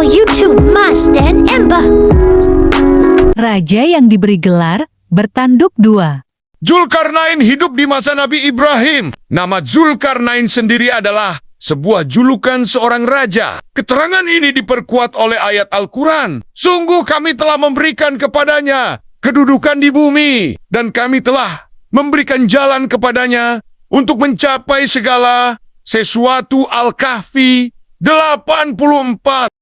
channel YouTube Mas dan Ember. Raja yang diberi gelar bertanduk dua. Zulkarnain hidup di masa Nabi Ibrahim. Nama Zulkarnain sendiri adalah sebuah julukan seorang raja. Keterangan ini diperkuat oleh ayat Al-Quran. Sungguh kami telah memberikan kepadanya kedudukan di bumi, dan kami telah memberikan jalan kepadanya untuk mencapai segala sesuatu. Al-Kahfi 84.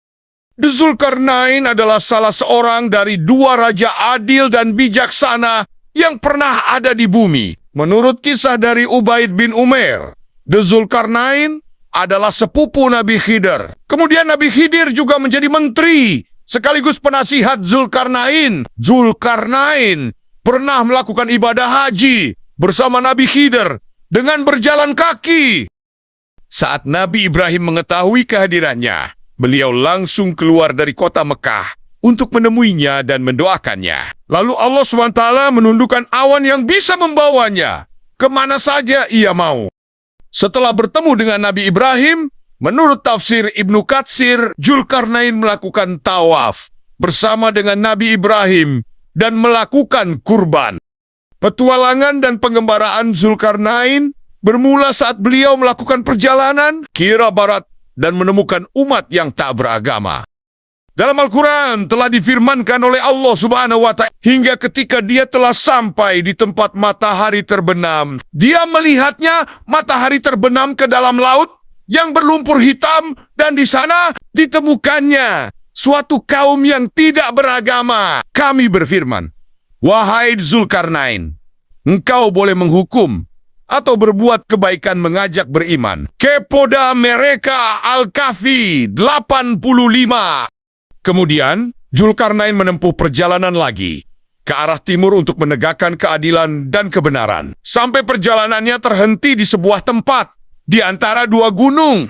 Zulkarnain adalah salah seorang dari dua raja adil dan bijaksana yang pernah ada di bumi. Menurut kisah dari Ubaid bin Umair, Zulkarnain adalah sepupu Nabi Khidir. Kemudian Nabi Khidir juga menjadi menteri sekaligus penasihat Zulkarnain. Zulkarnain pernah melakukan ibadah haji bersama Nabi Khidir dengan berjalan kaki. Saat Nabi Ibrahim mengetahui kehadirannya, beliau langsung keluar dari kota Mekah untuk menemuinya dan mendoakannya. Lalu Allah SWT menundukkan awan yang bisa membawanya kemana saja ia mau. Setelah bertemu dengan Nabi Ibrahim, menurut tafsir Ibnu Katsir, Zulkarnain melakukan tawaf bersama dengan Nabi Ibrahim dan melakukan kurban. Petualangan dan pengembaraan Zulkarnain bermula saat beliau melakukan perjalanan ke arah barat dan menemukan umat yang tak beragama. Dalam Al-Quran telah difirmankan oleh Allah Subhanahu wa Ta'ala, hingga ketika dia telah sampai di tempat matahari terbenam, dia melihatnya matahari terbenam ke dalam laut yang berlumpur hitam, dan di sana ditemukannya suatu kaum yang tidak beragama. Kami berfirman, wahai Zulkarnain, engkau boleh menghukum atau berbuat kebaikan mengajak beriman kepada mereka. Al-Kahfi 85. Kemudian, Zulkarnain menempuh perjalanan lagi ke arah timur untuk menegakkan keadilan dan kebenaran. Sampai perjalanannya terhenti di sebuah tempat di antara dua gunung.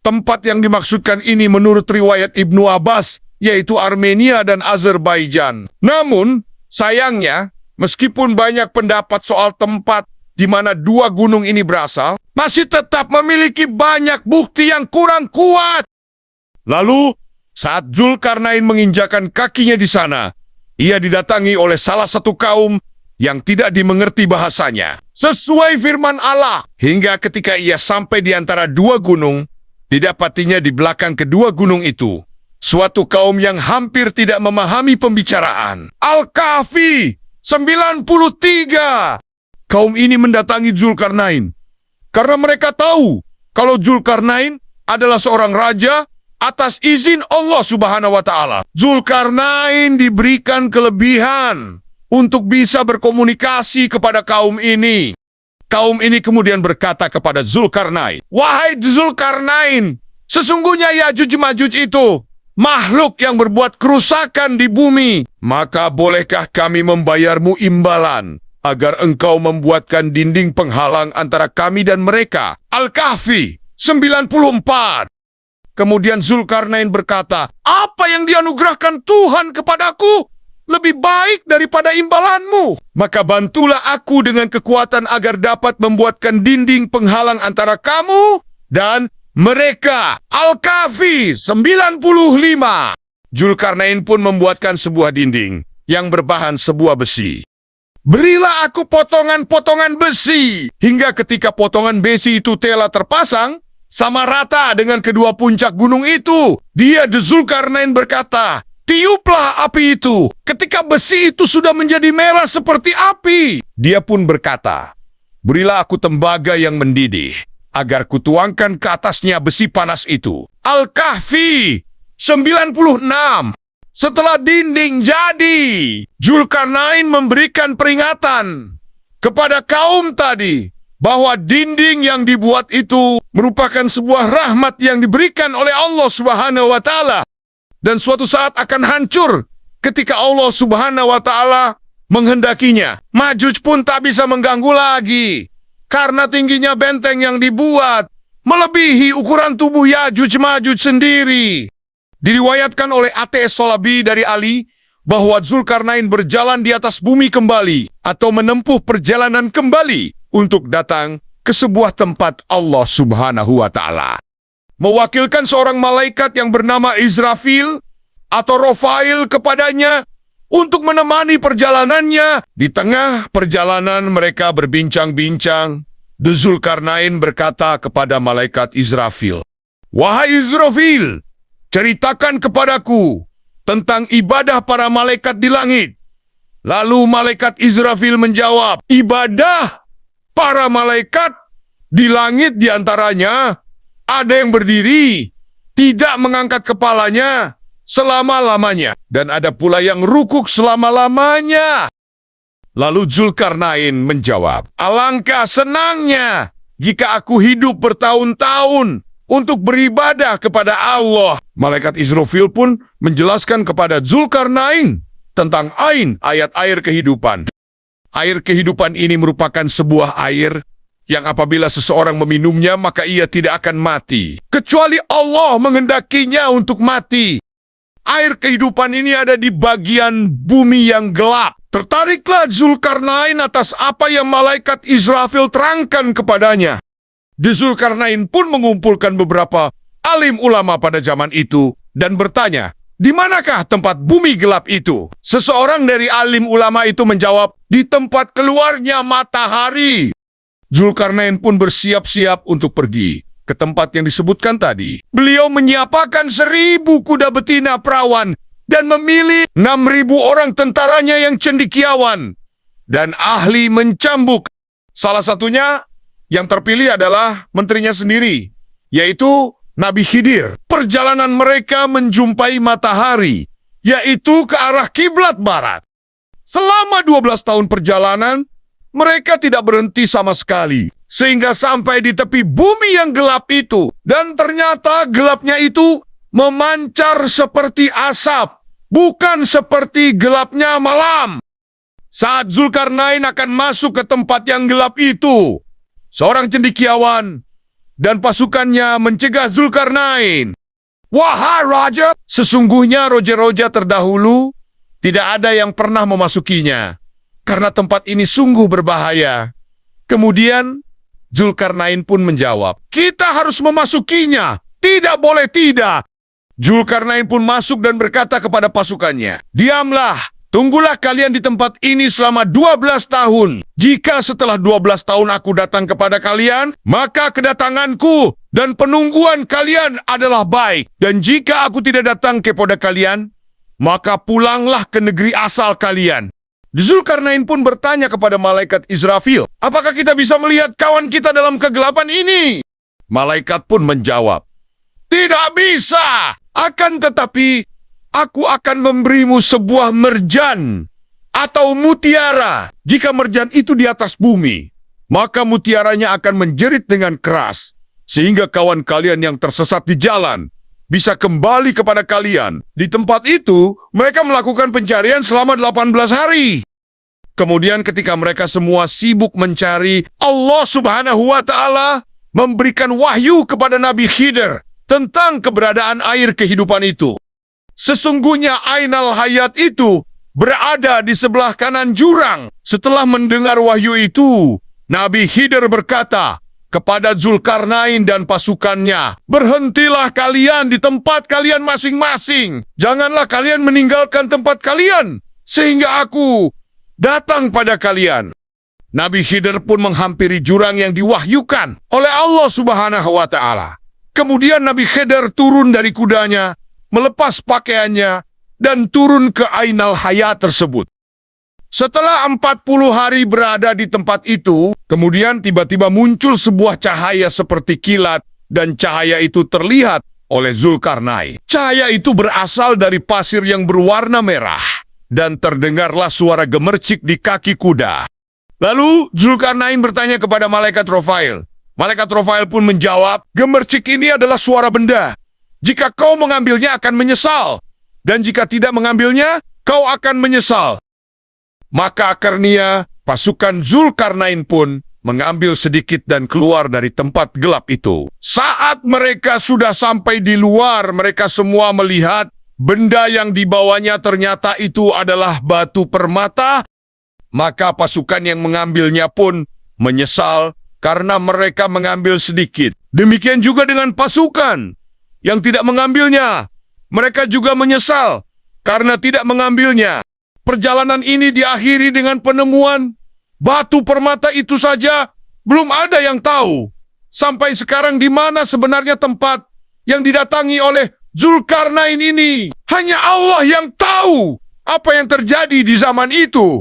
Tempat yang dimaksudkan ini menurut riwayat Ibnu Abbas, yaitu Armenia dan Azerbaijan. Namun, sayangnya, meskipun banyak pendapat soal tempat di mana dua gunung ini berasal, masih tetap memiliki banyak bukti yang kurang kuat. Lalu, saat Zulkarnain menginjakan kakinya di sana, ia didatangi oleh salah satu kaum yang tidak dimengerti bahasanya. Sesuai firman Allah, hingga ketika ia sampai di antara dua gunung, didapatinya di belakang kedua gunung itu suatu kaum yang hampir tidak memahami pembicaraan. Al-Kahfi 93. Kaum ini mendatangi Zulkarnain karena mereka tahu kalau Zulkarnain adalah seorang raja atas izin Allah Subhanahu wa Ta'ala. Zulkarnain diberikan kelebihan untuk bisa berkomunikasi kepada kaum ini. Kaum ini kemudian berkata kepada Zulkarnain, wahai Zulkarnain, sesungguhnya Yajuj Majuj itu makhluk yang berbuat kerusakan di bumi. Maka bolehkah kami membayarmu imbalan agar engkau membuatkan dinding penghalang antara kami dan mereka? Al-Kahfi 94. Kemudian Zulkarnain berkata, apa yang dianugerahkan Tuhan kepadaku lebih baik daripada imbalanmu. Maka bantulah aku dengan kekuatan agar dapat membuatkan dinding penghalang antara kamu dan mereka. Al-Kahfi 95. Zulkarnain pun membuatkan sebuah dinding yang berbahan sebuah besi. Berilah aku potongan-potongan besi, hingga ketika potongan besi itu telah terpasang sama rata dengan kedua puncak gunung itu, dia Zulkarnain berkata, tiuplah api itu. Ketika besi itu sudah menjadi merah seperti api, dia pun berkata, berilah aku tembaga yang mendidih, agar kutuangkan ke atasnya besi panas itu. Al-Kahfi 96. Setelah dinding jadi, Zulkarnain memberikan peringatan kepada kaum tadi bahwa dinding yang dibuat itu merupakan sebuah rahmat yang diberikan oleh Allah Subhanahu wa Ta'ala, dan suatu saat akan hancur ketika Allah Subhanahu wa Ta'ala menghendakinya. Majuj pun tak bisa mengganggu lagi karena tingginya benteng yang dibuat melebihi ukuran tubuh Yajuj Majuj sendiri. Diriwayatkan oleh A.T.S. Solabi dari Ali bahwa Zulkarnain berjalan di atas bumi kembali atau menempuh perjalanan kembali untuk datang ke sebuah tempat Allah Subhanahu wa Ta'ala. mewakilkan seorang malaikat yang bernama Israfil atau Rofail kepadanya untuk menemani perjalanannya. Di tengah perjalanan mereka berbincang-bincang. Zulkarnain berkata kepada malaikat Israfil, "Wahai Israfil, ceritakan kepadaku tentang ibadah para malaikat di langit." Lalu malaikat Israfil menjawab, "Ibadah para malaikat di langit diantaranya ada yang berdiri, tidak mengangkat kepalanya selama-lamanya. Dan ada pula yang rukuk selama-lamanya." Lalu Zulkarnain menjawab, "Alangkah senangnya jika aku hidup bertahun-tahun untuk beribadah kepada Allah." Malaikat Israfil pun menjelaskan kepada Zulkarnain tentang Ain, ayat air kehidupan. Air kehidupan ini merupakan sebuah air yang apabila seseorang meminumnya maka ia tidak akan mati, kecuali Allah menghendakinya untuk mati. Air kehidupan ini ada di bagian bumi yang gelap. Tertariklah Zulkarnain atas apa yang malaikat Israfil terangkan kepadanya. Zulkarnain pun mengumpulkan beberapa alim ulama pada zaman itu dan bertanya, "Di manakah tempat bumi gelap itu?" Seseorang dari alim ulama itu menjawab, "Di tempat keluarnya matahari." Zulkarnain pun bersiap-siap untuk pergi ke tempat yang disebutkan tadi. Beliau menyiapkan 1.000 kuda betina perawan dan memilih 6.000 orang tentaranya yang cendekiawan dan ahli mencambuk. Salah satunya yang terpilih adalah menterinya sendiri, yaitu Nabi Khidir. Perjalanan mereka menjumpai matahari, yaitu ke arah kiblat barat. Selama 12 tahun perjalanan, mereka tidak berhenti sama sekali, sehingga sampai di tepi bumi yang gelap itu. Dan ternyata gelapnya itu memancar seperti asap, bukan seperti gelapnya malam. Saat Zulkarnain akan masuk ke tempat yang gelap itu, seorang cendekiawan dan pasukannya mencegah Zulkarnain. "Wahai Raja, sesungguhnya roja-roja terdahulu tidak ada yang pernah memasukinya, karena tempat ini sungguh berbahaya." Kemudian Zulkarnain pun menjawab, "Kita harus memasukinya, tidak boleh tidak." Zulkarnain pun masuk dan berkata kepada pasukannya, "Diamlah, tunggulah kalian di tempat ini selama 12 tahun. Jika setelah 12 tahun aku datang kepada kalian, maka kedatanganku dan penungguan kalian adalah baik. Dan jika aku tidak datang kepada kalian, maka pulanglah ke negeri asal kalian." Zulkarnain pun bertanya kepada malaikat Israfil, "Apakah kita bisa melihat kawan kita dalam kegelapan ini?" Malaikat pun menjawab, "Tidak bisa, akan tetapi aku akan memberimu sebuah merjan atau mutiara. Jika merjan itu di atas bumi, maka mutiaranya akan menjerit dengan keras, sehingga kawan kalian yang tersesat di jalan bisa kembali kepada kalian." Di tempat itu, mereka melakukan pencarian selama 18 hari. Kemudian ketika mereka semua sibuk mencari, Allah Subhanahu wa Ta'ala memberikan wahyu kepada Nabi Khidir tentang keberadaan air kehidupan itu. Sesungguhnya Ainal Hayat itu berada di sebelah kanan jurang. Setelah mendengar wahyu itu, Nabi Khidir berkata kepada Zulkarnain dan pasukannya, "Berhentilah kalian di tempat kalian masing-masing. Janganlah kalian meninggalkan tempat kalian, sehingga aku datang pada kalian." Nabi Khidir pun menghampiri jurang yang diwahyukan oleh Allah Subhanahu wa Ta'ala. Kemudian Nabi Khidir turun dari kudanya, melepas pakaiannya, dan turun ke Ainal Hayat tersebut. Setelah 40 hari berada di tempat itu, kemudian tiba-tiba muncul sebuah cahaya seperti kilat, dan cahaya itu terlihat oleh Zulkarnain. Cahaya itu berasal dari pasir yang berwarna merah, dan terdengarlah suara gemercik di kaki kuda. Lalu Zulkarnain bertanya kepada malaikat Rofail. Malaikat Rofail pun menjawab, "Gemercik ini adalah suara benda. Jika kau mengambilnya akan menyesal, dan jika tidak mengambilnya, kau akan menyesal." Maka karena pasukan Zulkarnain pun mengambil sedikit dan keluar dari tempat gelap itu. Saat mereka sudah sampai di luar, mereka semua melihat benda yang dibawanya ternyata itu adalah batu permata. Maka pasukan yang mengambilnya pun menyesal karena mereka mengambil sedikit. Demikian juga dengan pasukan yang tidak mengambilnya. Mereka juga menyesal karena tidak mengambilnya. Perjalanan ini diakhiri dengan penemuan batu permata itu saja. Belum ada yang tahu sampai sekarang di mana sebenarnya tempat yang didatangi oleh Zulkarnain ini. Hanya Allah yang tahu apa yang terjadi di zaman itu.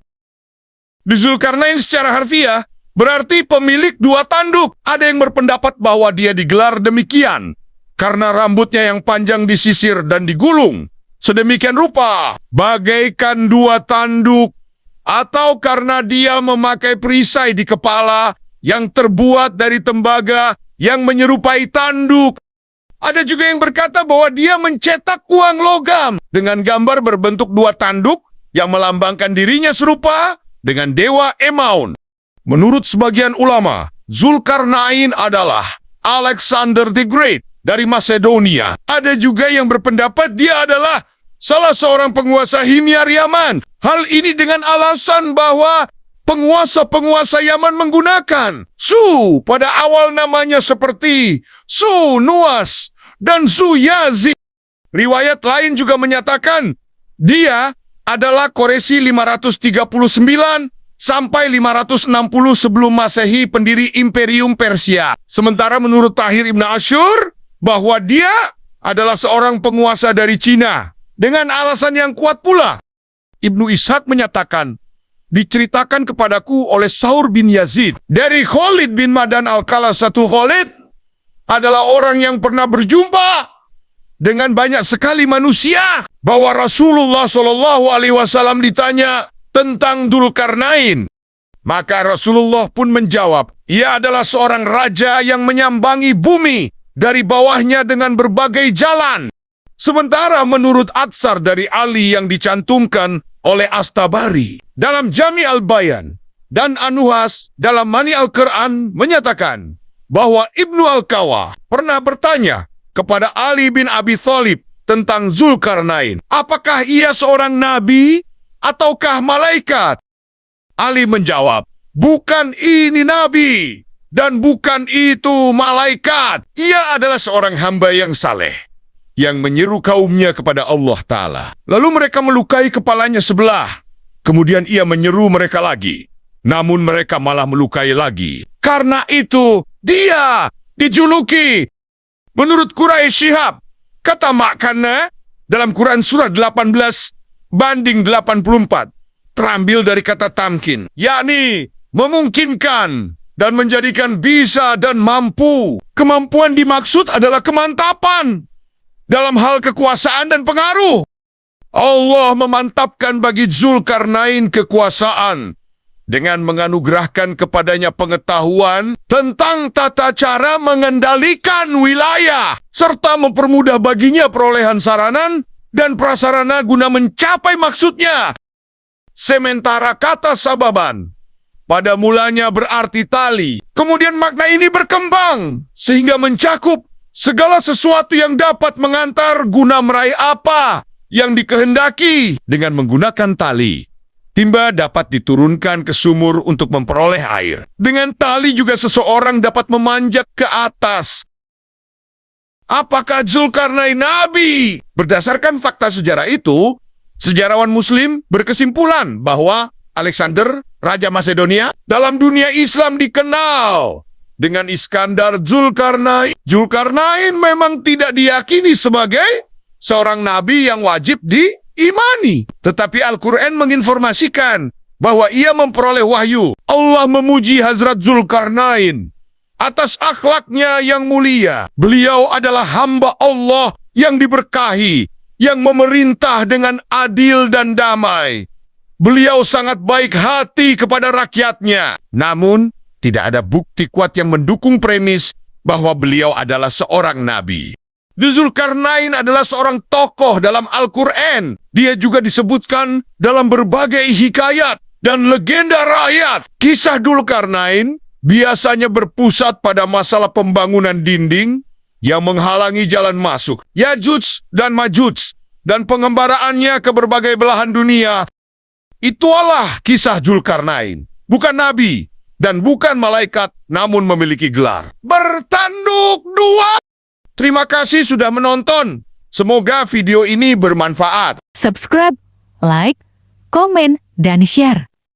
Di Zulkarnain secara harfiah berarti pemilik dua tanduk. Ada yang berpendapat bahwa dia digelar demikian karena rambutnya yang panjang disisir dan digulung sedemikian rupa bagaikan dua tanduk, atau karena dia memakai perisai di kepala yang terbuat dari tembaga yang menyerupai tanduk. Ada juga yang berkata bahwa dia mencetak uang logam dengan gambar berbentuk dua tanduk yang melambangkan dirinya serupa dengan dewa Emaun. Menurut sebagian ulama, Zulkarnain adalah Alexander the Great dari Macedonia. Ada juga yang berpendapat dia adalah salah seorang penguasa Himyar Yaman. Hal ini dengan alasan bahwa penguasa-penguasa Yaman menggunakan Su pada awal namanya seperti Su Nuwas dan Su Yazid. Riwayat lain juga menyatakan dia adalah Quraisy 539 sampai 560 sebelum Masehi, pendiri Imperium Persia. Sementara menurut Tahir Ibn Ashur bahwa dia adalah seorang penguasa dari Cina. Dengan alasan yang kuat pula, Ibnu Ishaq menyatakan, diceritakan kepadaku oleh Saur bin Yazid dari Khalid bin Madan Al-Kalas. Satu Khalid adalah orang yang pernah berjumpa dengan banyak sekali manusia, bahwa Rasulullah SAW ditanya tentang Dzulkarnain. Maka Rasulullah pun menjawab, ia adalah seorang raja yang menyambangi bumi dari bawahnya dengan berbagai jalan. Sementara menurut Atsar dari Ali yang dicantumkan oleh Astabari dalam Jami al-Bayan dan Anuhas dalam Mani al-Quran menyatakan bahwa Ibnu Al-Kawa pernah bertanya kepada Ali bin Abi Thalib tentang Zulkarnain. Apakah ia seorang nabi ataukah malaikat? Ali menjawab, bukan ini nabi dan bukan itu malaikat. Ia adalah seorang hamba yang saleh yang menyeru kaumnya kepada Allah Ta'ala. Lalu mereka melukai kepalanya sebelah. Kemudian ia menyeru mereka lagi. Namun mereka malah melukai lagi. Karena itu, dia dijuluki. Menurut Quraisy Shihab, kata makna dalam Quran surah 18 banding 84, terambil dari kata tamkin, yakni memungkinkan dan menjadikan bisa dan mampu. Kemampuan dimaksud adalah kemantapan dalam hal kekuasaan dan pengaruh. Allah memantapkan bagi Zulkarnain kekuasaan dengan menganugerahkan kepadanya pengetahuan tentang tata cara mengendalikan wilayah, serta mempermudah baginya perolehan saranan dan prasarana guna mencapai maksudnya. Sementara kata sababan pada mulanya berarti tali, kemudian makna ini berkembang sehingga mencakup segala sesuatu yang dapat mengantar guna meraih apa yang dikehendaki dengan menggunakan tali. Timba dapat diturunkan ke sumur untuk memperoleh air. Dengan tali juga seseorang dapat memanjat ke atas. Apakah Zulkarnain nabi? Berdasarkan fakta sejarah itu, sejarawan Muslim berkesimpulan bahwa Alexander, Raja Macedonia, dalam dunia Islam dikenal dengan Iskandar Zulkarnain. Zulkarnain memang tidak diyakini sebagai seorang nabi yang wajib diimani. Tetapi Al-Quran menginformasikan bahwa ia memperoleh wahyu. Allah memuji Hazrat Zulkarnain atas akhlaknya yang mulia. Beliau adalah hamba Allah yang diberkahi, yang memerintah dengan adil dan damai. Beliau sangat baik hati kepada rakyatnya. Namun, tidak ada bukti kuat yang mendukung premis bahwa beliau adalah seorang nabi. Zulkarnain adalah seorang tokoh dalam Al-Quran. Dia juga disebutkan dalam berbagai hikayat dan legenda rakyat. Kisah Zulkarnain biasanya berpusat pada masalah pembangunan dinding yang menghalangi jalan masuk Yajuj dan Majuj dan pengembaraannya ke berbagai belahan dunia. Itulah kisah Zulkarnain. Bukan nabi dan bukan malaikat, namun memiliki gelar bertanduk dua. Terima kasih sudah menonton. Semoga video ini bermanfaat. Subscribe, like, komen, dan share.